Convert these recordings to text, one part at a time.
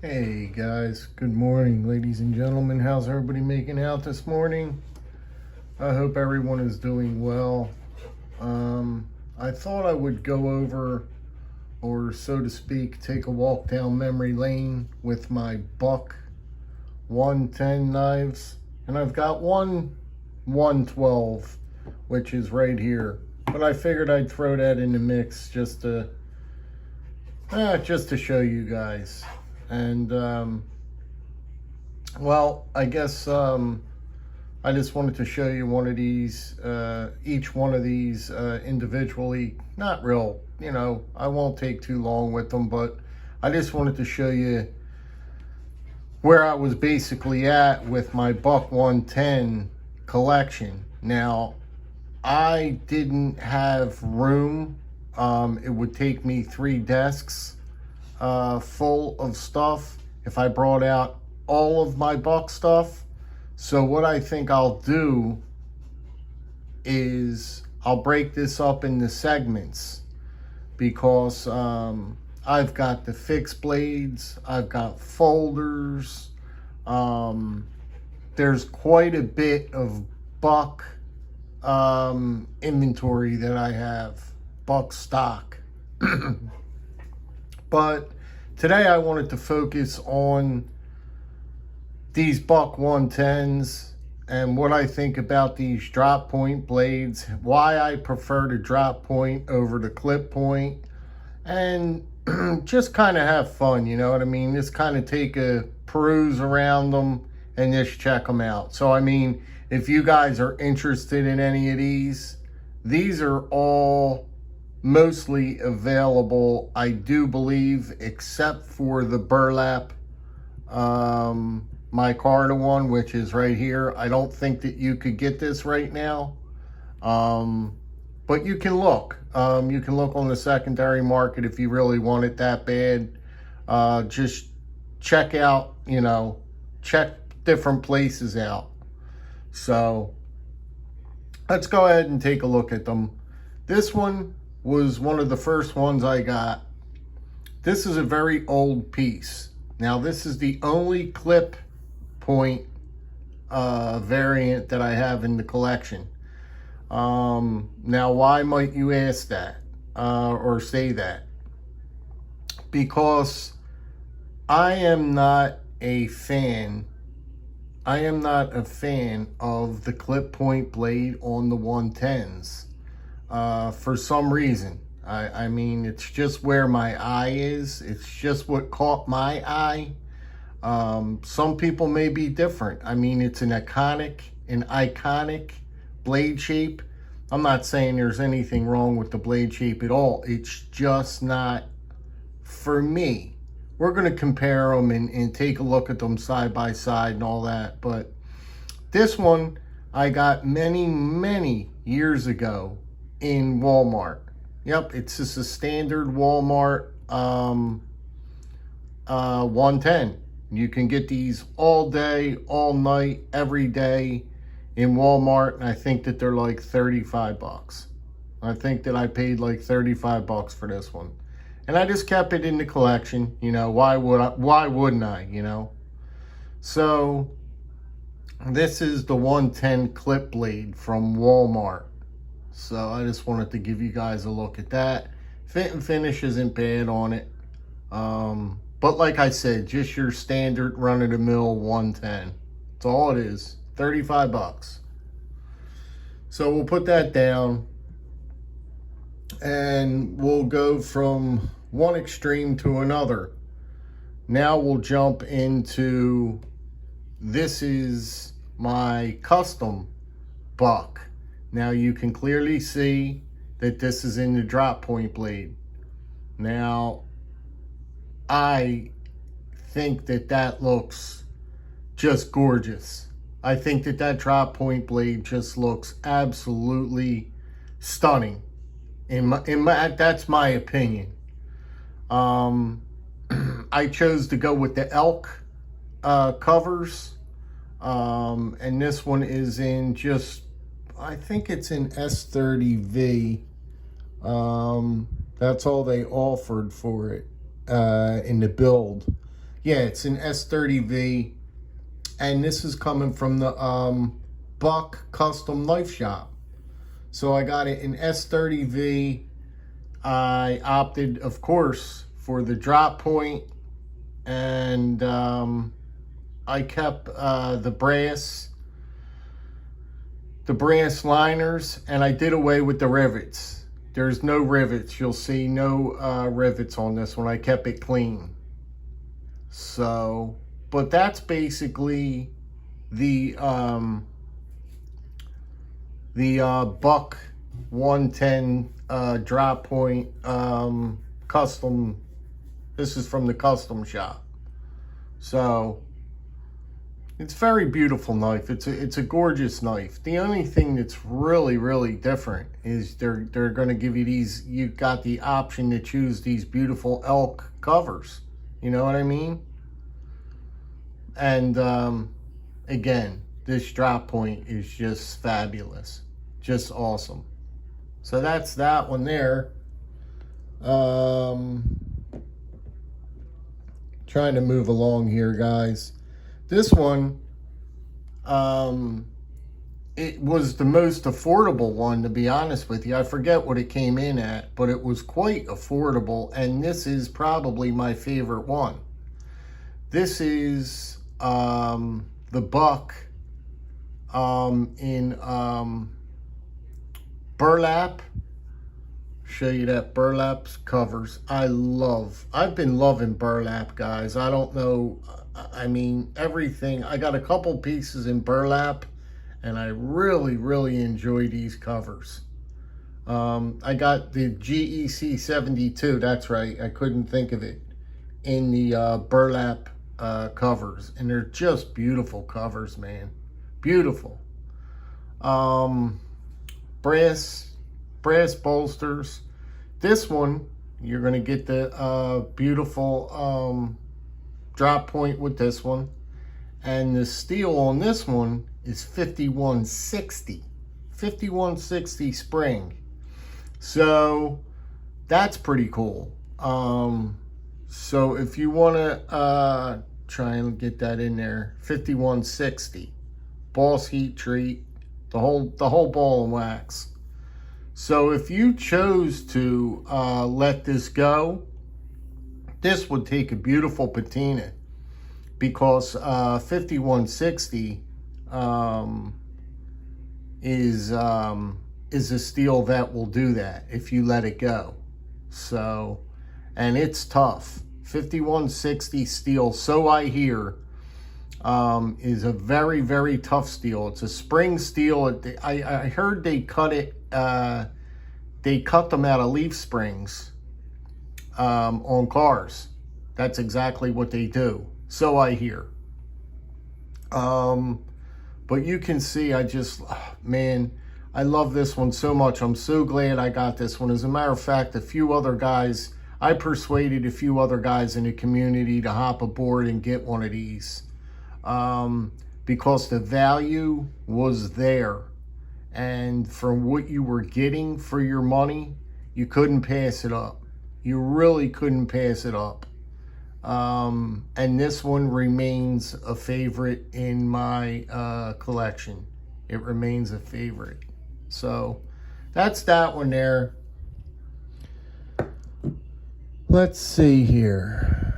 Hey guys, good morning, ladies and gentlemen. How's everybody making out this morning? I hope everyone is doing well. I thought I would go over, or so to speak, take a walk down memory lane with my Buck 110 knives, and I've got one 112, which is right here. But I figured I'd throw that in the mix just to show you guys. And well, I guess I just wanted to show you one of these, each one of these individually. Not real, I won't take too long with them, but I just wanted to show you where I was basically at with my Buck 110 collection. Now, I didn't have room. It would take me 3 desks full of stuff if I brought out all of my Buck stuff. So what I think I'll do is I'll break this up into segments, because I've got the fixed blades, I've got folders, there's quite a bit of Buck inventory that I have, Buck stock. But today I wanted to focus on these Buck 110s and what I think about these drop point blades, why I prefer the drop point over the clip point, and just kind of have fun, you know what I mean? Just kind of take a peruse around them and just check them out. So, I mean, if you guys are interested in any of these are all mostly available, I do believe, except for the burlap micarta one, which is right here. I don't think that you could get this right now, but you can look. You can look on the secondary market if you really want it that bad. Just check out, check different places out. So let's go ahead and take a look at them. This one was one of the first ones I got. This is a very old piece. Now, this is the only clip point variant that I have in the collection. Now, why might you ask that or say that? Because I am not a fan of the clip point blade on the 110s. For some reason. I mean, it's just where my eye is. It's just what caught my eye. Some people may be different. I mean, it's an iconic blade shape. I'm not saying there's anything wrong with the blade shape at all. It's just not for me. We're going to compare them and take a look at them side by side and all that. But this one I got many years ago in Walmart. Yep, it's just a standard Walmart 110. You can get these all day, all night, every day in Walmart, and I think that they're like 35 bucks. I think that I paid like 35 bucks for this one. And I just kept it in the collection, why wouldn't I, So this is the 110 clip blade from Walmart. So I just wanted to give you guys a look at that. Fit and finish isn't bad on it. But like I said, just your standard run-of-the-mill 110. That's all it is. 35 bucks. So we'll put that down. And we'll go from one extreme to another. Now we'll jump into, this is my custom Buck. Now you can clearly see that this is in the drop point blade. Now, I think that looks just gorgeous. I think that drop point blade just looks absolutely stunning. That's my opinion. I chose to go with the elk covers, and this one is in just, I think it's in S30V. That's all they offered for it in the build. Yeah, it's an S30V, and this is coming from the Buck Custom Knife Shop. So I got it in S30V. I opted, of course, for the drop point, and I kept the brass liners, and I did away with the rivets. There's no rivets. You'll see no rivets on this one. I kept it clean. So, but that's basically the Buck 110 drop point custom. This is from the custom shop. So it's a very beautiful knife. It's a gorgeous knife. The only thing that's really different is they're going to give you these. You've got the option to choose these beautiful elk covers. You know what I mean? And again, this drop point is just fabulous, just awesome. So that's that one there. Trying to move along here, guys. This one, it was the most affordable one, to be honest with you. I forget what it came in at, but it was quite affordable, and this is probably my favorite one. This is the Buck in burlap. Show you that burlap covers. I've been loving burlap, guys. I don't know, I mean, everything. I got a couple pieces in burlap, and I really enjoy these covers. I got the GEC 72, that's right, I couldn't think of it, in the burlap covers, and they're just beautiful covers, man. Beautiful. Brass bolsters. This one, you're going to get the beautiful drop point with this one, and the steel on this one is 5160 spring. So that's pretty cool. So if you want to try and get that in there, 5160 boss heat treat, the whole ball and wax. So if you chose to let this go, this would take a beautiful patina, because 5160 is a steel that will do that if you let it go. So, and it's tough. 5160 steel, so I hear, is a very tough steel. It's a spring steel. I heard they cut it. They cut them out of leaf springs on cars. That's exactly what they do, so I hear. But you can see, man, I love this one so much. I'm so glad I got this one. As a matter of fact, I persuaded a few other guys in the community to hop aboard and get one of these, because the value was there. And for what you were getting for your money, you couldn't pass it up. You really couldn't pass it up. And this one remains a favorite in my collection. It remains a favorite. So that's that one there. Let's see here.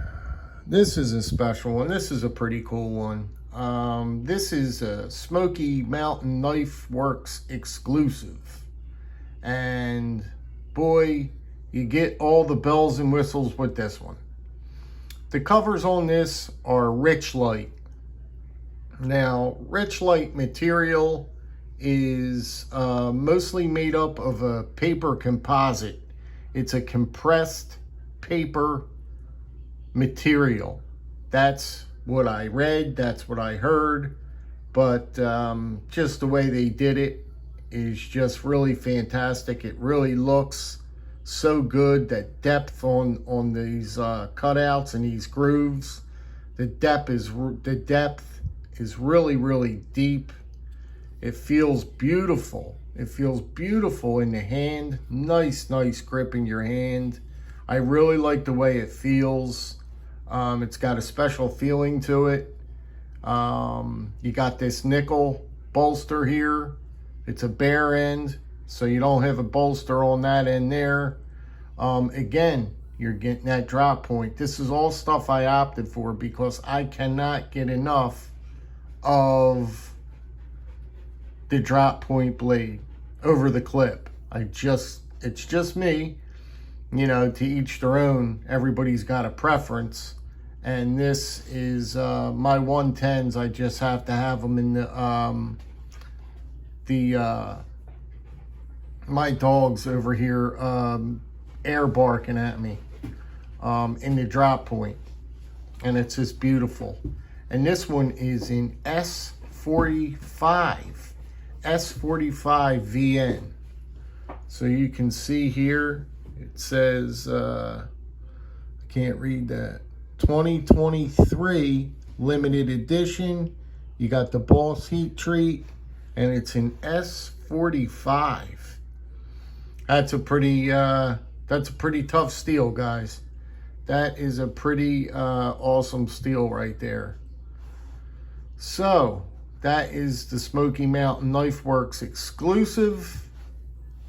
This is a special one. This is a pretty cool one. This is a Smoky Mountain Knife Works exclusive, and boy, you get all the bells and whistles with this one. The covers on this are Richlite. Now, Richlite material is mostly made up of a paper composite. It's a compressed paper material. That's what I read, that's what I heard, but just the way they did it is just really fantastic. It really looks so good. That depth on these cutouts and these grooves, the depth is really deep. It feels beautiful. It feels beautiful in the hand. Nice grip in your hand. I really like the way it feels. It's got a special feeling to it. You got this nickel bolster here. It's a bare end, so you don't have a bolster on that end there. Again, you're getting that drop point. This is all stuff I opted for because I cannot get enough of the drop point blade over the clip. It's just me, you know, to each their own. Everybody's got a preference, and this is my 110s. I just have to have them in my dogs over here air barking at me in the drop point, and it's just beautiful. And this one is in S45 VN. So you can see here it says I can't read that, 2023 limited edition. You got the Boss heat treat, and it's in S45. That's a pretty tough steel, guys. That is a pretty awesome steel right there. So that is the Smoky Mountain Knife Works exclusive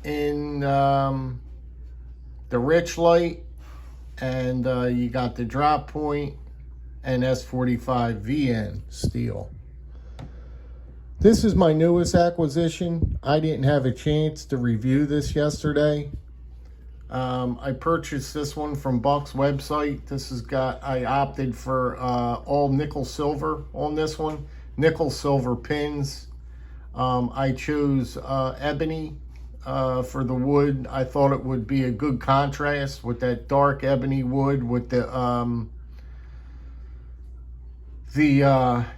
in the Rich Light, and you got the drop point and S45 VN steel. This is my newest acquisition. I didn't have a chance to review this yesterday. I purchased this one from Buck's website. I opted for all nickel silver on this one. Nickel silver pins. I chose ebony for the wood. I thought it would be a good contrast with that dark ebony wood with the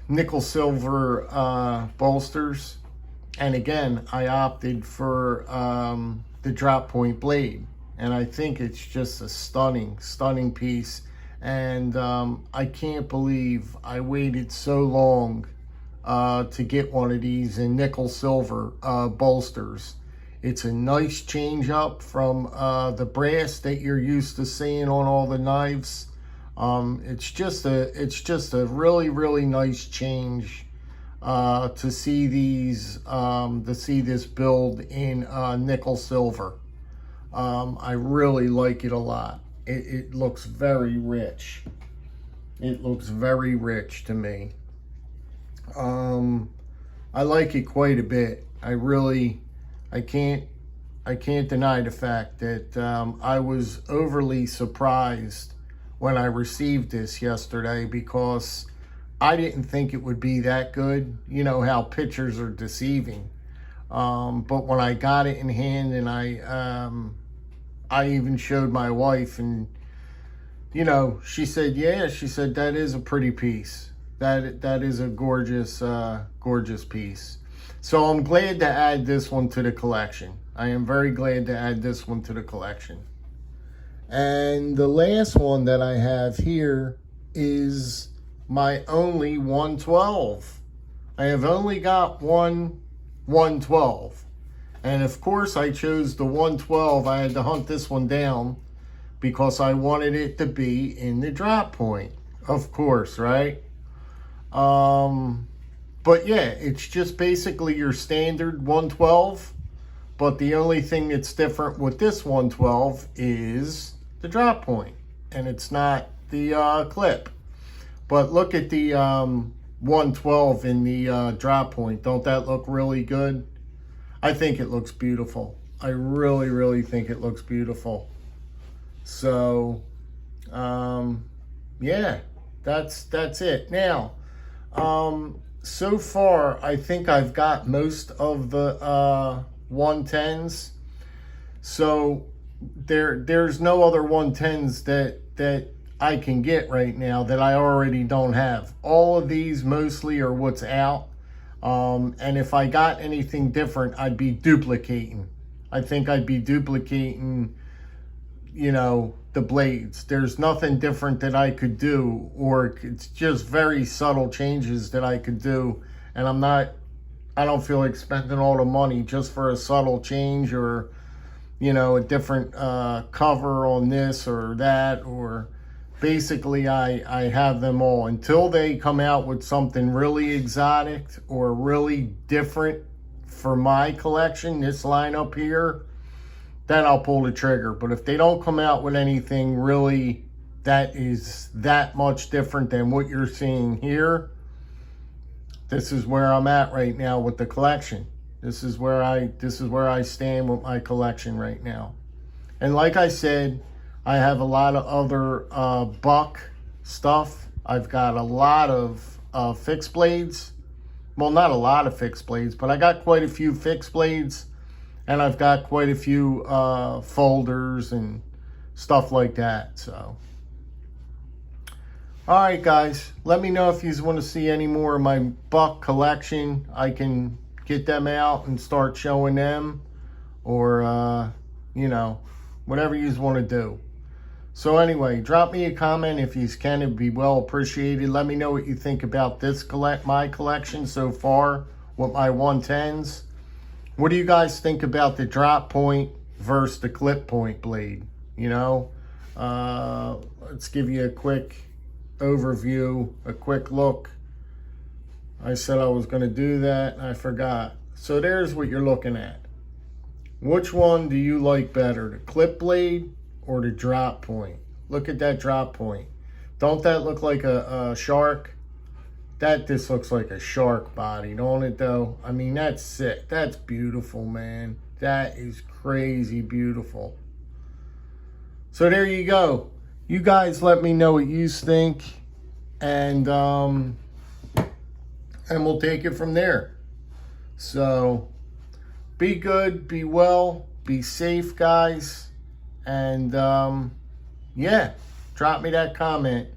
nickel silver bolsters. And again, I opted for the drop point blade, and I think it's just a stunning piece. And I can't believe I waited so long to get one of these in nickel silver bolsters. It's a nice change up from the brass that you're used to seeing on all the knives. It's just a really nice change to see these this build in nickel silver. I really like it a lot. It looks very rich. It looks very rich to me. I like it quite a bit. I can't deny the fact that I was overly surprised when I received this yesterday, because I didn't think it would be that good. You know how pictures are deceiving. But when I got it in hand, and I even showed my wife, and you know, she said, yeah, she said, that is a pretty piece. That is a gorgeous piece. So I'm glad to add this one to the collection. I am very glad to add this one to the collection. And the last one that I have here is my only 112. I have only got one 112. And of course I chose the 112. I had to hunt this one down because I wanted it to be in the drop point. Of course, right? But yeah, it's just basically your standard 112. But the only thing that's different with this 112 is the drop point, and it's not the clip. But look at the 112 in the drop point. Don't that look really good? I think it looks beautiful. I really think it looks beautiful. So yeah, that's it. Now so far I think I've got most of the 110s. So there's no other 110s that I can get right now that I already don't have. All of these mostly are what's out. And if I got anything different, I'd be duplicating. I think I'd be duplicating, you know, the blades. There's nothing different that I could do, or it's just very subtle changes that I could do. And I don't feel like spending all the money just for a subtle change, or, you know, a different cover on this or that, or basically I have them all until they come out with something really exotic or really different for my collection, this lineup here. Then I'll pull the trigger. But if they don't come out with anything really that is that much different than what you're seeing here, this is where I'm at right now with the collection. This is where I stand with my collection right now. And like I said, I have a lot of other buck stuff. I've got a lot of fixed blades. Well, not a lot of fixed blades, but I got quite a few fixed blades. And I've got quite a few folders and stuff like that. So, all right, guys. Let me know if you want to see any more of my buck collection. I can get them out and start showing them. Or, you know, whatever you want to do. So anyway, drop me a comment if you can. It'd be well appreciated. Let me know what you think about this my collection so far with my 110s. What do you guys think about the drop point versus the clip point blade? You know, let's give you a quick overview, a quick look. I said I was going to do that and I forgot. So there's what you're looking at. Which one do you like better, the clip blade or the drop point? Look at that drop point. Don't that look like a shark? This looks like a shark body, don't it though? I mean, that's sick. That's beautiful, man. That is crazy beautiful. So there you go. You guys let me know what you think, and we'll take it from there. So be good, be well, be safe, guys. And yeah, drop me that comment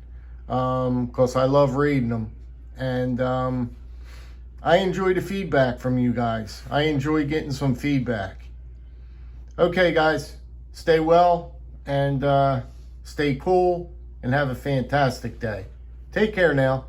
because I love reading them. And I enjoy the feedback from you guys. I enjoy getting some feedback. Okay, guys, stay well and stay cool and have a fantastic day. Take care now.